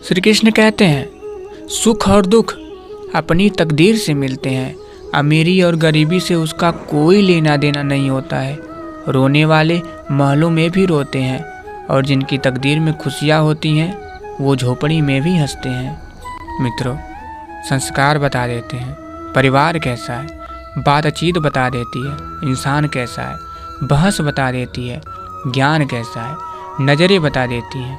श्री कृष्ण कहते हैं, सुख और दुख अपनी तकदीर से मिलते हैं। अमीरी और गरीबी से उसका कोई लेना देना नहीं होता है। रोने वाले महलों में भी रोते हैं और जिनकी तकदीर में खुशियाँ होती हैं वो झोपड़ी में भी हंसते हैं। मित्रों, संस्कार बता देते हैं परिवार कैसा है, बातचीत बता देती है इंसान कैसा है, बहस बता देती है ज्ञान कैसा है, नज़रें बता देती हैं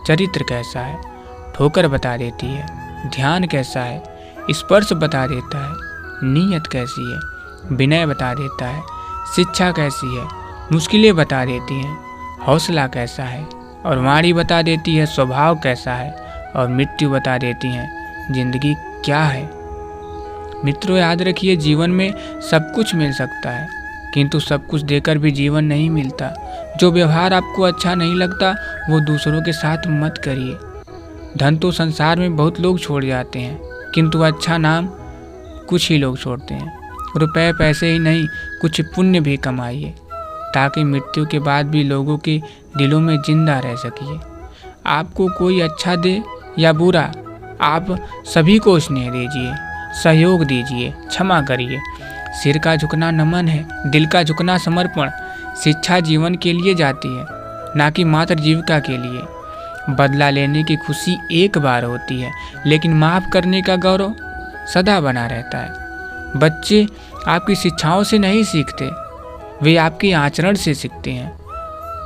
चरित्र कैसा है, ठोकर बता देती है ध्यान कैसा है, स्पर्श बता देता है नीयत कैसी है, विनय बता देता है शिक्षा कैसी है, मुश्किलें बता देती हैं हौसला कैसा है, और वाणी बता देती है स्वभाव कैसा है, और मृत्यु बता देती हैं जिंदगी क्या है। मित्रों, याद रखिए, जीवन में सब कुछ मिल सकता है किंतु सब कुछ देकर भी जीवन नहीं मिलता। जो व्यवहार आपको अच्छा नहीं लगता वो दूसरों के साथ मत करिए। धन तो संसार में बहुत लोग छोड़ जाते हैं किंतु अच्छा नाम कुछ ही लोग छोड़ते हैं। रुपए पैसे ही नहीं, कुछ पुण्य भी कमाइए ताकि मृत्यु के बाद भी लोगों के दिलों में जिंदा रह सकिए। आपको कोई अच्छा दे या बुरा, आप सभी को स्नेह दीजिए, सहयोग दीजिए, क्षमा करिए। सिर का झुकना नमन है, दिल का झुकना समर्पण। शिक्षा जीवन के लिए जाती है, ना कि मात्र जीविका के लिए। बदला लेने की खुशी एक बार होती है, लेकिन माफ़ करने का गौरव सदा बना रहता है। बच्चे आपकी शिक्षाओं से नहीं सीखते, वे आपके आचरण से सीखते हैं।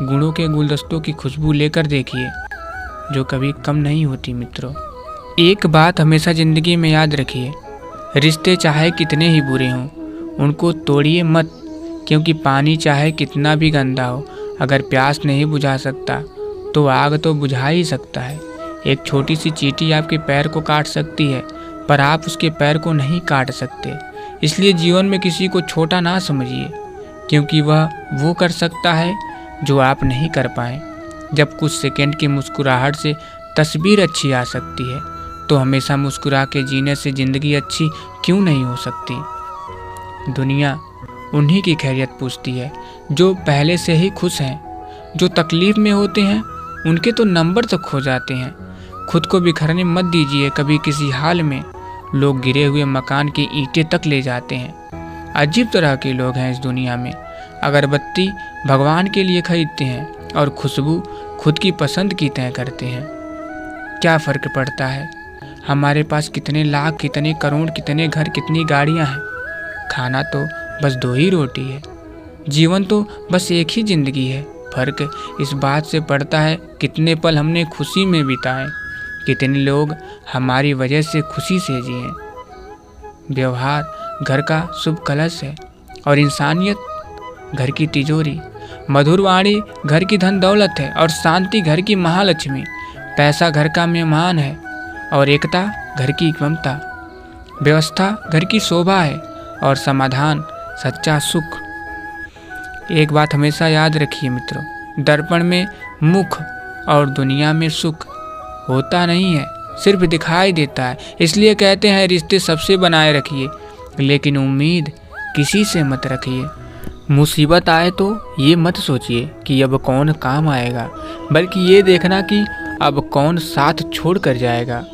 गुणों के गुलदस्तों की खुशबू लेकर देखिए, जो कभी कम नहीं होती। मित्रों, एक बात हमेशा ज़िंदगी में याद रखिए, रिश्ते चाहे कितने ही बुरे हों उनको तोड़िए मत, क्योंकि पानी चाहे कितना भी गंदा हो, अगर प्यास नहीं बुझा सकता तो आग तो बुझा ही सकता है। एक छोटी सी चींटी आपके पैर को काट सकती है, पर आप उसके पैर को नहीं काट सकते। इसलिए जीवन में किसी को छोटा ना समझिए, क्योंकि वह वो कर सकता है जो आप नहीं कर पाए। जब कुछ सेकंड की मुस्कुराहट से तस्वीर अच्छी आ सकती है, तो हमेशा मुस्कुरा के जीने से ज़िंदगी अच्छी क्यों नहीं हो सकती। दुनिया उन्हीं की खैरियत पूछती है जो पहले से ही खुश हैं। जो तकलीफ़ में होते हैं उनके तो नंबर तक खो जाते हैं। खुद को बिखरने मत दीजिए कभी किसी हाल में। लोग गिरे हुए मकान की ईंटें तक ले जाते हैं। अजीब तरह के लोग हैं इस दुनिया में। अगरबत्ती भगवान के लिए खरीदते हैं और खुशबू खुद की पसंद की तय करते हैं। क्या फ़र्क पड़ता है हमारे पास कितने लाख, कितने करोड़, कितने घर, कितनी गाड़ियां हैं। खाना तो बस 2 ही रोटी है। जीवन तो बस एक ही ज़िंदगी है। फ़र्क इस बात से पड़ता है कितने पल हमने खुशी में बिताए, कितने लोग हमारी वजह से खुशी से जिए। व्यवहार घर का शुभ कलश है और इंसानियत घर की तिजोरी। मधुर वाणी घर की धन दौलत है और शांति घर की महालक्ष्मी। पैसा घर का मेहमान है और एकता घर की ममता। व्यवस्था घर की शोभा है और समाधान सच्चा सुख। एक बात हमेशा याद रखिए मित्रों, दर्पण में मुख और दुनिया में सुख होता नहीं है, सिर्फ दिखाई देता है। इसलिए कहते हैं रिश्ते सबसे बनाए रखिए, लेकिन उम्मीद किसी से मत रखिए। मुसीबत आए तो ये मत सोचिए कि अब कौन काम आएगा, बल्कि ये देखना कि अब कौन साथ छोड़ कर जाएगा।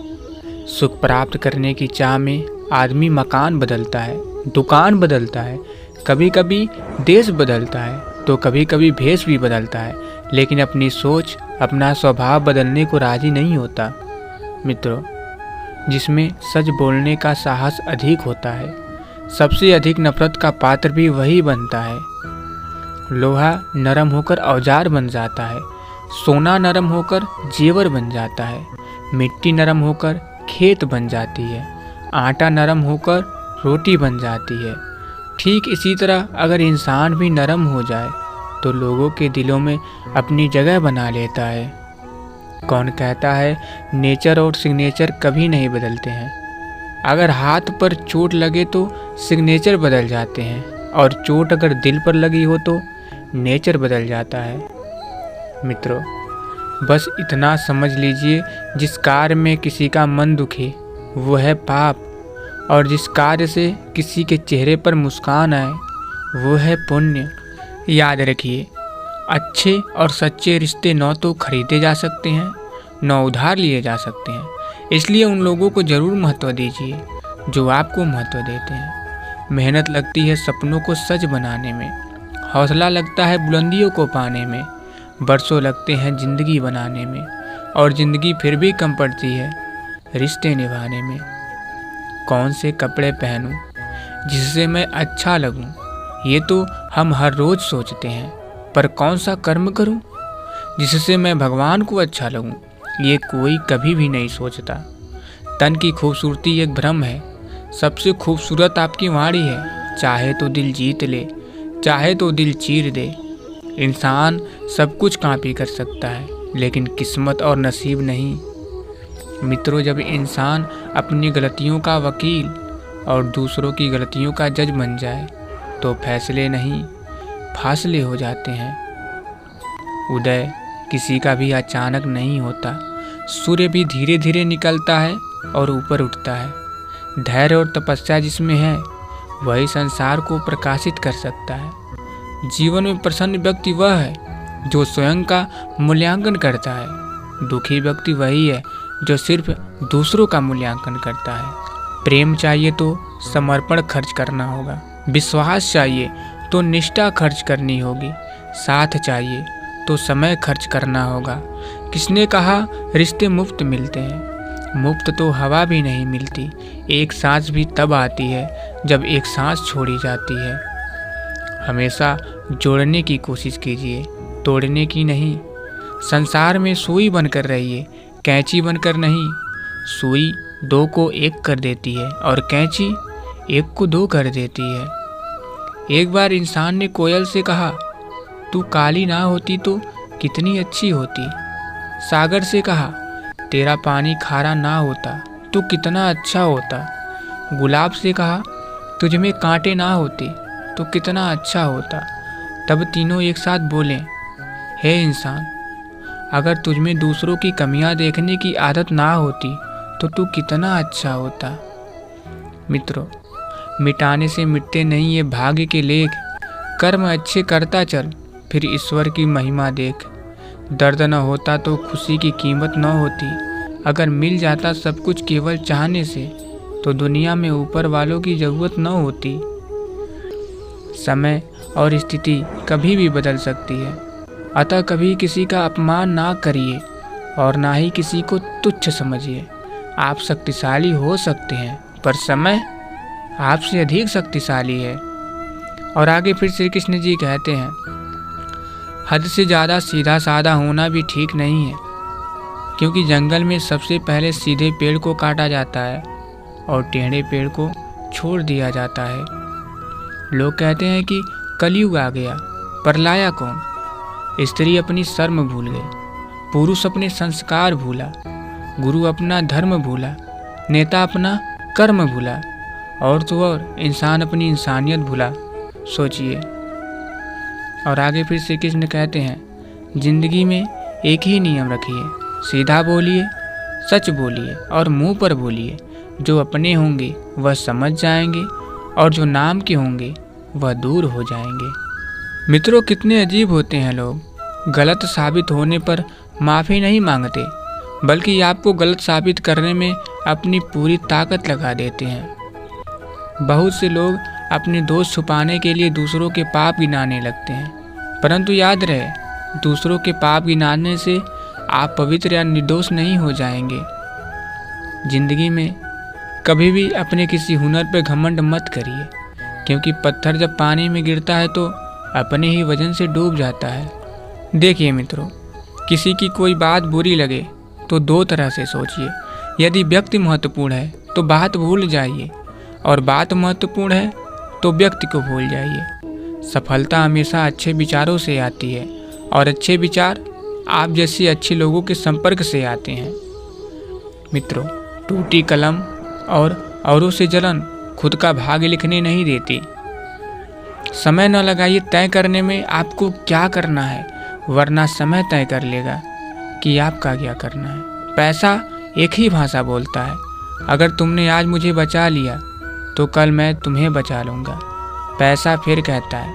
सुख प्राप्त करने की चाह में आदमी मकान बदलता है, दुकान बदलता है, कभी कभी देश बदलता है तो कभी कभी भेष भी बदलता है, लेकिन अपनी सोच, अपना स्वभाव बदलने को राजी नहीं होता। मित्रों, जिसमें सच बोलने का साहस अधिक होता है, सबसे अधिक नफरत का पात्र भी वही बनता है। लोहा नरम होकर औजार बन जाता है, सोना नरम होकर जेवर बन जाता है, मिट्टी नरम होकर खेत बन जाती है, आटा नरम होकर रोटी बन जाती है। ठीक इसी तरह अगर इंसान भी नरम हो जाए तो लोगों के दिलों में अपनी जगह बना लेता है। कौन कहता है नेचर और सिग्नेचर कभी नहीं बदलते हैं। अगर हाथ पर चोट लगे तो सिग्नेचर बदल जाते हैं, और चोट अगर दिल पर लगी हो तो नेचर बदल जाता है। मित्रों, बस इतना समझ लीजिए, जिस कार्य में किसी का मन दुखे वो है पाप, और जिस कार्य से किसी के चेहरे पर मुस्कान आए वो है पुण्य। याद रखिए, अच्छे और सच्चे रिश्ते न तो खरीदे जा सकते हैं न उधार लिए जा सकते हैं। इसलिए उन लोगों को जरूर महत्व दीजिए जो आपको महत्व देते हैं। मेहनत लगती है सपनों को सच बनाने में, हौसला लगता है बुलंदियों को पाने में, बरसों लगते हैं जिंदगी बनाने में, और जिंदगी फिर भी कम पड़ती है रिश्ते निभाने में। कौन से कपड़े पहनूं जिससे मैं अच्छा लगूं, ये तो हम हर रोज सोचते हैं, पर कौन सा कर्म करूं जिससे मैं भगवान को अच्छा लगूं, ये कोई कभी भी नहीं सोचता। तन की खूबसूरती एक भ्रम है, सबसे खूबसूरत आपकी वाणी है। चाहे तो दिल जीत ले, चाहे तो दिल चीर दे। इंसान सब कुछ कॉपी कर सकता है, लेकिन किस्मत और नसीब नहीं। मित्रों, जब इंसान अपनी गलतियों का वकील और दूसरों की गलतियों का जज बन जाए तो फैसले नहीं फासले हो जाते हैं। उदय किसी का भी अचानक नहीं होता, सूर्य भी धीरे धीरे निकलता है और ऊपर उठता है। धैर्य और तपस्या जिसमें है वही संसार को प्रकाशित कर सकता है। जीवन में प्रसन्न व्यक्ति वह है जो स्वयं का मूल्यांकन करता है। दुखी व्यक्ति वही है जो सिर्फ दूसरों का मूल्यांकन करता है। प्रेम चाहिए तो समर्पण खर्च करना होगा, विश्वास चाहिए तो निष्ठा खर्च करनी होगी, साथ चाहिए तो समय खर्च करना होगा। किसने कहा रिश्ते मुफ्त मिलते हैं? मुफ्त तो हवा भी नहीं मिलती। एक सांस भी तब आती है जब एक सांस छोड़ी जाती है। हमेशा जोड़ने की कोशिश कीजिए, तोड़ने की नहीं। संसार में सुई बनकर रहिए, कैंची बनकर नहीं। सुई दो को एक कर देती है और कैंची एक को दो कर देती है। एक बार इंसान ने कोयल से कहा, तू काली ना होती तो कितनी अच्छी होती। सागर से कहा, तेरा पानी खारा ना होता तो कितना अच्छा होता। गुलाब से कहा, तुझ में कांटे ना होते तो कितना अच्छा होता। तब तीनों एक साथ बोले, हे इंसान, अगर तुझ में दूसरों की कमियां देखने की आदत ना होती तो तू कितना अच्छा होता। मित्रों, मिटाने से मिटते नहीं ये भाग्य के लेख। कर्म अच्छे करता चल, फिर ईश्वर की महिमा देख। दर्द न होता तो खुशी की कीमत न होती। अगर मिल जाता सब कुछ केवल चाहने से तो दुनिया में ऊपर वालों की जरूरत न होती। समय और स्थिति कभी भी बदल सकती है, अतः कभी किसी का अपमान ना करिए और ना ही किसी को तुच्छ समझिए। आप शक्तिशाली हो सकते हैं, पर समय आपसे अधिक शक्तिशाली है। और आगे फिर श्री कृष्ण जी कहते हैं, हद से ज़्यादा सीधा साधा होना भी ठीक नहीं है, क्योंकि जंगल में सबसे पहले सीधे पेड़ को काटा जाता है और टेढ़े पेड़ को छोड़ दिया जाता है। लोग कहते हैं कि कलयुग आ गया, पर लाया कौन? स्त्री अपनी शर्म भूल गई, पुरुष अपने संस्कार भूला, गुरु अपना धर्म भूला, नेता अपना कर्म भूला, और तो और इंसान अपनी इंसानियत भूला। सोचिए। और आगे फिर श्री कृष्ण कहते हैं, जिंदगी में एक ही नियम रखिए, सीधा बोलिए, सच बोलिए और मुंह पर बोलिए। जो अपने होंगे वह समझ जाएंगे और जो नाम के होंगे वह दूर हो जाएंगे। मित्रों, कितने अजीब होते हैं लोग। गलत साबित होने पर माफ़ी नहीं मांगते, बल्कि आपको गलत साबित करने में अपनी पूरी ताकत लगा देते हैं। बहुत से लोग अपने दोष छुपाने के लिए दूसरों के पाप गिनाने लगते हैं, परंतु याद रहे, दूसरों के पाप गिनाने से आप पवित्र या निर्दोष नहीं हो जाएंगे। जिंदगी में कभी भी अपने किसी हुनर पर घमंड मत करिए, क्योंकि पत्थर जब पानी में गिरता है तो अपने ही वजन से डूब जाता है। देखिए मित्रों, किसी की कोई बात बुरी लगे तो दो तरह से सोचिए। यदि व्यक्ति महत्वपूर्ण है तो बात भूल जाइए, और बात महत्वपूर्ण है तो व्यक्ति को भूल जाइए। सफलता हमेशा अच्छे विचारों से आती है, और अच्छे विचार आप जैसे अच्छे लोगों के संपर्क से आते हैं। मित्रों, टूटी कलम और औरों से जलन खुद का भाग्य लिखने नहीं देती। समय न लगाइए तय करने में आपको क्या करना है, वरना समय तय कर लेगा कि आपका क्या करना है। पैसा एक ही भाषा बोलता है। अगर तुमने आज मुझे बचा लिया तो कल मैं तुम्हें बचा लूँगा। पैसा फिर कहता है,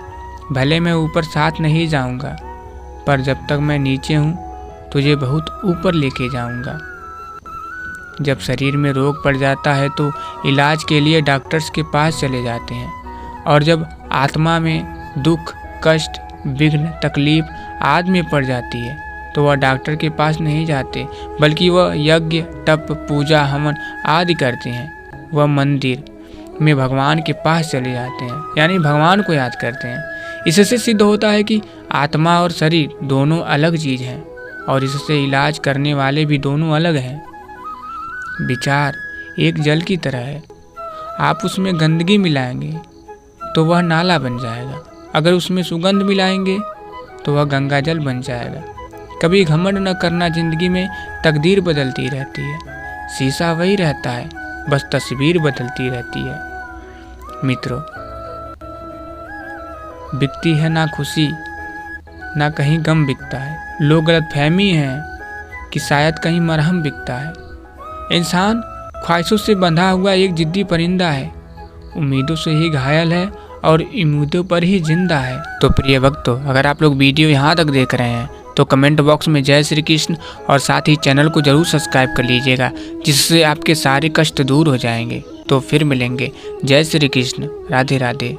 भले मैं ऊपर साथ नहीं जाऊँगा, पर जब तक मैं नीचे हूँ तुझे बहुत ऊपर लेके जाऊंगा। जब शरीर में रोग पड़ जाता है तो इलाज के लिए डॉक्टर्स के पास चले जाते हैं, और जब आत्मा में दुख, कष्ट, विघ्न, तकलीफ आदि में पड़ जाती है तो वह डॉक्टर के पास नहीं जाते, बल्कि वह यज्ञ, तप, पूजा, हवन आदि करते हैं। वह मंदिर में भगवान के पास चले जाते हैं, यानी भगवान को याद करते हैं। इससे सिद्ध होता है कि आत्मा और शरीर दोनों अलग चीज हैं, और इससे इलाज करने वाले भी दोनों अलग हैं। विचार एक जल की तरह है। आप उसमें गंदगी मिलाएंगे तो वह नाला बन जाएगा, अगर उसमें सुगंध मिलाएंगे तो वह गंगा जल बन जाएगा। कभी घमंड न करना, जिंदगी में तकदीर बदलती रहती है, शीशा वही रहता है, बस तस्वीर बदलती रहती है। मित्रों, बिकती है ना खुशी, ना कहीं गम बिकता है। लोग गलतफहमी है कि शायद कहीं मरहम बिकता है। इंसान ख्वाहिशों से बंधा हुआ एक जिद्दी परिंदा है, उम्मीदों से ही घायल है और उम्मीदों पर ही जिंदा है। तो प्रिय भक्तों, अगर आप लोग वीडियो यहाँ तक देख रहे हैं तो कमेंट बॉक्स में जय श्री कृष्ण और साथ ही चैनल को जरूर सब्सक्राइब कर लीजिएगा, जिससे आपके सारे कष्ट दूर हो जाएंगे। तो फिर मिलेंगे। जय श्री कृष्ण, राधे राधे।